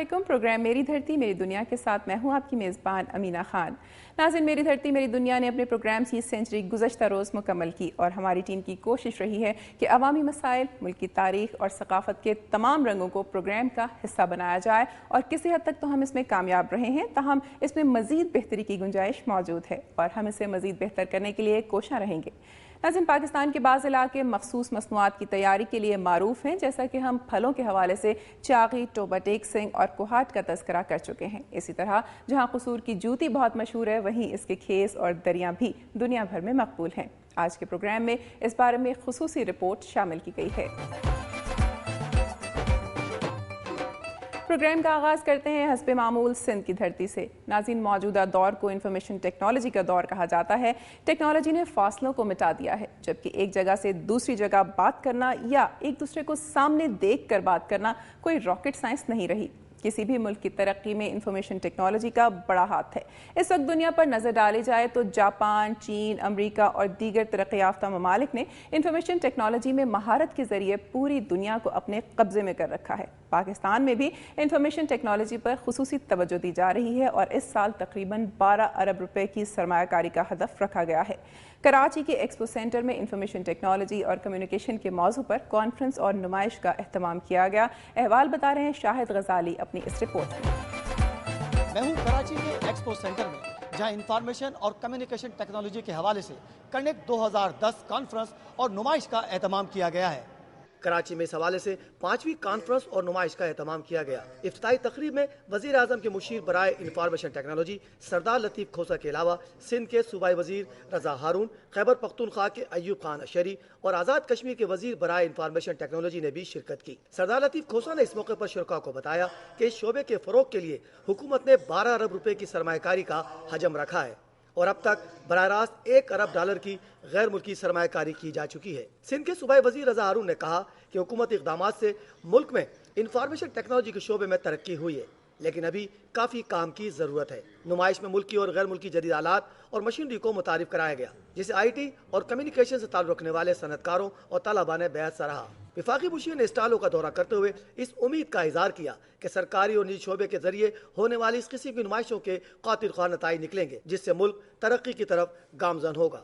अस्सलामुअलैकुम। प्रोग्राम मेरी धरती मेरी दुनिया के साथ मैं हूं आपकी मेज़बान अमीना खान। नाज़रीन, मेरी धरती मेरी दुनिया ने अपने प्रोग्राम की सेंचुरी गुज़श्ता रोज़ मुकम्मल की और हमारी टीम की कोशिश रही है कि अवामी मसाइल, मुल्क की तारीख और सकाफ़त के तमाम रंगों को प्रोग्राम का हिस्सा बनाया जाए और किसी हद तक तो हम इसमें कामयाब रहे हैं। ताहम इसमें मज़ीद बेहतरी की गुंजाइश मौजूद है और हम इसे मज़ीद बेहतर करने के लिए कोशिश रहेंगे। नाज़रीन, पाकिस्तान के बाज़ इलाके मखसूस मसनूआत की तैयारी के लिए मारूफ हैं, जैसा कि हम फलों के हवाले से चागी, टोबा टेक सिंह और कोहाट का तज़किरा कर चुके हैं। इसी तरह जहां कसूर की जूती बहुत मशहूर है, वहीं इसके खेस और दरिया भी दुनिया भर में मकबूल हैं। आज के प्रोग्राम में इस बारे में खुसूसी रिपोर्ट शामिल की गई है। प्रोग्राम का आगाज़ करते हैं हस्बे मामूल सिंध की धरती से। नाज़रीन, मौजूदा दौर को इंफॉर्मेशन टेक्नोलॉजी का दौर कहा जाता है। टेक्नोलॉजी ने फासलों को मिटा दिया है, जबकि एक जगह से दूसरी जगह बात करना या एक दूसरे को सामने देख कर बात करना कोई रॉकेट साइंस नहीं रही। किसी भी मुल्क की तरक्की में इंफॉर्मेशन टेक्नोलॉजी का बड़ा हाथ है। इस वक्त दुनिया पर नज़र डाली जाए तो जापान, चीन, अमरीका और दीगर तरक्की याफ्ता ममालिक ने इंफॉर्मेशन टेक्नोलॉजी में महारत के जरिए पूरी दुनिया को अपने कब्जे में कर रखा है। पाकिस्तान में भी इंफॉर्मेशन टेक्नोलॉजी पर खुसूसी तवज्जो दी जा रही है और इस साल तकरीबन 12 अरब रुपए की सरमायाकारी का हदफ रखा गया है। कराची के एक्सपो सेंटर में इंफॉर्मेशन टेक्नोलॉजी और कम्युनिकेशन के मौजू पर कॉन्फ्रेंस और नुमाइश का एहतमाम किया गया। अहवाल बता रहे हैं शाहिद गजाली अपनी इस रिपोर्ट में। मैं हूँ कराची के एक्सपो सेंटर में, जहां इंफॉर्मेशन और कम्युनिकेशन टेक्नोलॉजी के हवाले से कनेक्ट 2010 कॉन्फ्रेंस और नुमाइश का एहतमाम किया गया है। कराची में इस हवाले से 5वीं कॉन्फ्रेंस और नुमाइश का एहतमाम किया गया। इफ्तिताई तकरीब में वज़ीर आज़म के मुशीर बराए इंफॉर्मेशन टेक्नोलॉजी सरदार लतीफ़ खोसा के अलावा सिंध के सूबाई वज़ीर रज़ा हारून, खैबर पख्तूनख्वा के अयूब खान अशरी और आज़ाद कश्मीर के वज़ीर बराए इंफॉर्मेशन टेक्नोलॉजी ने भी शिरकत की। सरदार लतीफ़ खोसा ने इस मौके पर शुरका को बताया कि इस शोबे के फ़रोग़ के लिए हुकूमत ने 12 अरब रुपए की सरमायाकारी का हजम रखा है और अब तक बराह रास्त 1 अरब डॉलर की गैर मुल्की सरमायाकारी की जा चुकी है। सिंध के सूबाई वज़ीर रज़ा हारून ने कहा कि हुकूमती इक़दामात से मुल्क में इंफॉर्मेशन टेक्नोलॉजी के शोबे में तरक्की हुई है, लेकिन अभी काफ़ी काम की ज़रूरत है। नुमाइश में मुल्की और गैर मुल्की जदीद आलात और मशीनरी को मुतारिफ कराया गया, जिसे IT और कम्युनिकेशन से ताल्लुक़ रखने वाले सनतकारों और तलबा ने बेहद सराहा। विफाकी मुशीर ने स्टॉलों का दौरा करते हुए इस उम्मीद का इज़हार किया कि सरकारी और निजी शोबे के जरिए होने वाली इस किस्म की नुमाइशों के कातिल ख्वाह नताइज निकलेंगे, जिससे मुल्क तरक्की की तरफ गामजन होगा।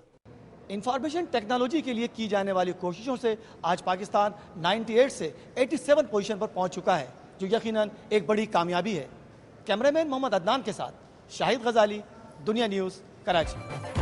इंफॉर्मेशन टेक्नोलॉजी के लिए की जाने वाली कोशिशों से आज पाकिस्तान 98 से 87 पोजीशन पर पहुंच चुका है, जो यकीनन एक बड़ी कामयाबी है। कैमरामैन मोहम्मद अदनान के साथ शाहिद गजाली, दुनिया न्यूज़, कराची।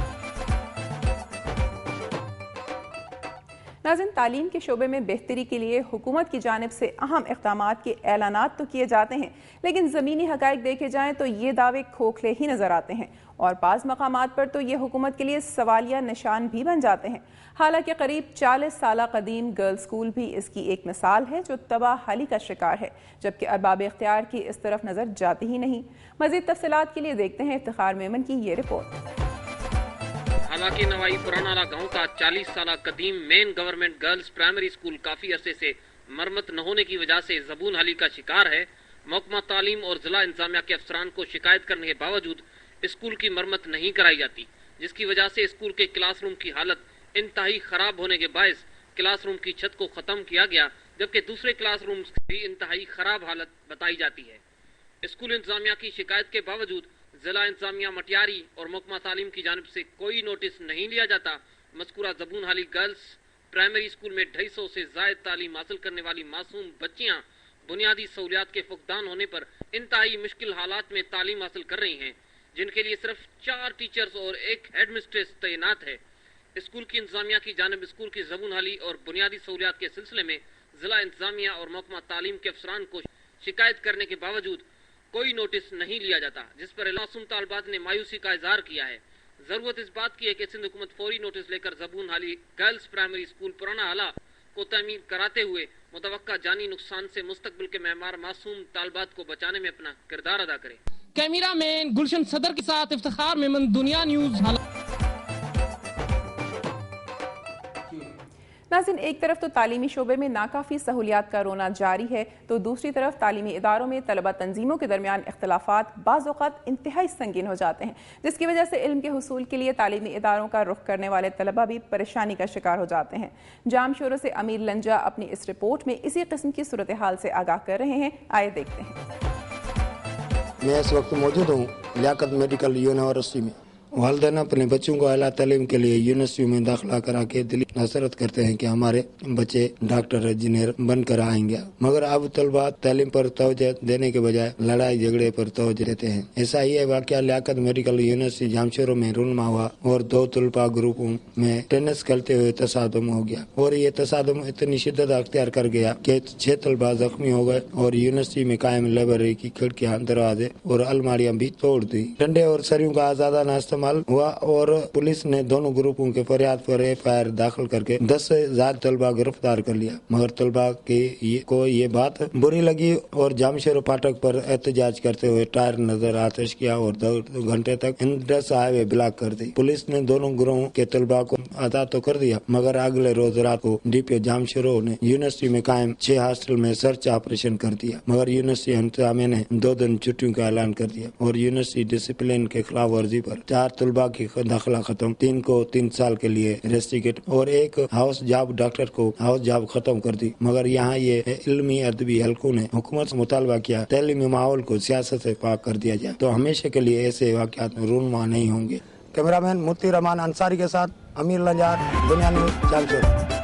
नाज़रीन, तालीम के शोबे में बेहतरी के लिए हुकूमत की जानिब से अहम इक़दामात के ऐलानात तो किए जाते हैं, लेकिन ज़मीनी हक़ाइक़ देखे जाएँ तो ये दावे खोखले ही नज़र आते हैं और बाज़ मकामात पर तो ये हुकूमत के लिए सवालिया निशान भी बन जाते हैं। हालांकि करीब 40 साल कदीम गर्ल्स स्कूल भी इसकी एक मिसाल है जो तबाहाली का शिकार है, जबकि अरबाब इख्तियार की इस तरफ नज़र जाती ही नहीं। मज़ीद तफसीलात के लिए देखते हैं इफ्तिखार मेमन की ये रिपोर्ट। हालांकि नवाई पुराना गांव का 40 साल कदीम main government girls primary school काफी अरसे से मरम्मत न होने की वजह से ज़बून हाली का शिकार है। महकमा तालीम और जिला इंतजामिया के अफसरान को शिकायत करने के बावजूद स्कूल की मरम्मत नहीं कराई जाती, जिसकी वजह से स्कूल के क्लासरूम की हालत इंतहाई खराब होने के बायस क्लासरूम की छत को खत्म किया गया, जबकि दूसरे क्लासरूम की भी इंतहाई खराब हालत बताई जाती है। स्कूल इंतजामिया की शिकायत के बावजूद जिला इंतजामिया मटियारी और महकमा तालीम की जानिब से कोई नोटिस नहीं लिया जाता। मज़कूरा ज़बून हाली गर्ल्स प्राइमरी स्कूल में 250 से ज़ायद तालीम हासिल करने वाली मासूम बच्चियाँ बुनियादी सहूलियात के फुकदान होने पर इंतहाई मुश्किल हालात में तालीम हासिल कर रही हैं, जिनके लिए सिर्फ 4 टीचर्स और 1 हेड मिस्ट्रेस तैनात है। स्कूल की इंतजामिया की जानिब स्कूल की ज़बून हाली और बुनियादी सहूलियात के सिलसिले में जिला इंतजामिया और महकमा तालीम के अफसरान को शिकायत करने के बावजूद कोई नोटिस नहीं लिया जाता, जिस पर मासूम तालबात ने मायूसी का इजहार किया है। जरूरत इस बात की है कि सिंध हुकूमत फौरी नोटिस लेकर ज़बून हाली गर्ल्स प्राइमरी स्कूल पुराना हला को तमीर कराते हुए मुतवक्का जानी नुकसान से मुस्तकबिल के मेहमान मासूम तालबात को बचाने में अपना किरदार अदा करे। कैमरा मैन गुलशन सदर के साथ इफ्तिखार मेमन, दुनिया न्यूज़। नाज़रीन, एक तरफ तो तालीमी शोबे में नाकाफ़ी सहूलियात का रोना जारी है, तो दूसरी तरफ तालीमी इदारों में तलबा तंजीमों के दरमियान इख्तलाफात बाज़ औक़ात इंतहाई संगीन हो जाते हैं, जिसकी वजह से इल्म के हुसूल के लिए तालीमी इदारों का रुख करने वाले तलबा भी परेशानी का शिकार हो जाते हैं। जाम शोरों से अमीर लंजा अपनी इस रिपोर्ट में इसी किस्म की सूरत हाल से आगाह कर रहे हैं। आइए देखते हैं। मैं इस वक्त मौजूद हूँ लियाकत मेडिकल यूनिवर्सिटी में। वालिदैन अपने बच्चों को आला तालीम के लिए यूनिवर्सिटी में दाखिला करा के दिली हसरत करते हैं कि हमारे बच्चे डॉक्टर इंजीनियर बनकर आएंगे, मगर अब तलबा तालीम पर तवज्जो देने के बजाय लड़ाई झगड़े पर तवज्जो देते हैं। ऐसा ही वाकया लियाकत मेडिकल यूनिवर्सिटी जामशोरो में रूनमा हुआ और 2 तलबा ग्रुपों में टेनिस खेलते हुए तसादम हो गया और ये तसादम इतनी शिद्दत अख्तियार कर गया कि 6 तलबा जख्मी हो गए और यूनिवर्सिटी में कायम लाइब्रेरी की खिड़कियां, दरवाजे और अलमारियां भी तोड़ दी। डंडे और सरियों का आजादाना इस्तेमाल हुआ और पुलिस ने दोनों ग्रुपों के फरियाद पर FIR दाखिल करके 10 से ज्यादा तलबा गिरफ्तार कर लिया, मगर तलबा को ये बात बुरी लगी और जामशोरो फाटक पर एहतजाज करते हुए टायर नजर आतिश किया और 2 घंटे तक इंडस हाईवे ब्लॉक कर दी। पुलिस ने दोनों ग्रोहों के तलबा को आजाद तो कर दिया, मगर अगले रोज रात को DPO जामशोरो ने यूनिवर्सिटी में कायम 6 हॉस्टल में सर्च ऑपरेशन कर दिया, मगर यूनिवर्सिटी इंतजामिया ने 2 दिन छुट्टियों का ऐलान कर दिया और यूनिवर्सिटी डिसिप्लिन के खिलाफ वर्जी पर 4 तलबा की दाखिला खत्म, 3 को 3 साल के लिए रेस्ट्रिकेट और 1 हाउस जॉब डॉक्टर को हाउस जॉब खत्म कर दी। मगर यहाँ ये इल्मी अदबी हलकों ने हुकूमत से मुतालबा किया तैलीमी माहौल को सियासत से पाक कर दिया जाए, तो हमेशा के लिए ऐसे वाक़यात रूनुमा नहीं होंगे। कैमरामैन मुफ्ती रहमान अंसारी के साथ अमीर लंजार, दुनिया न्यूज़, जामशोरो।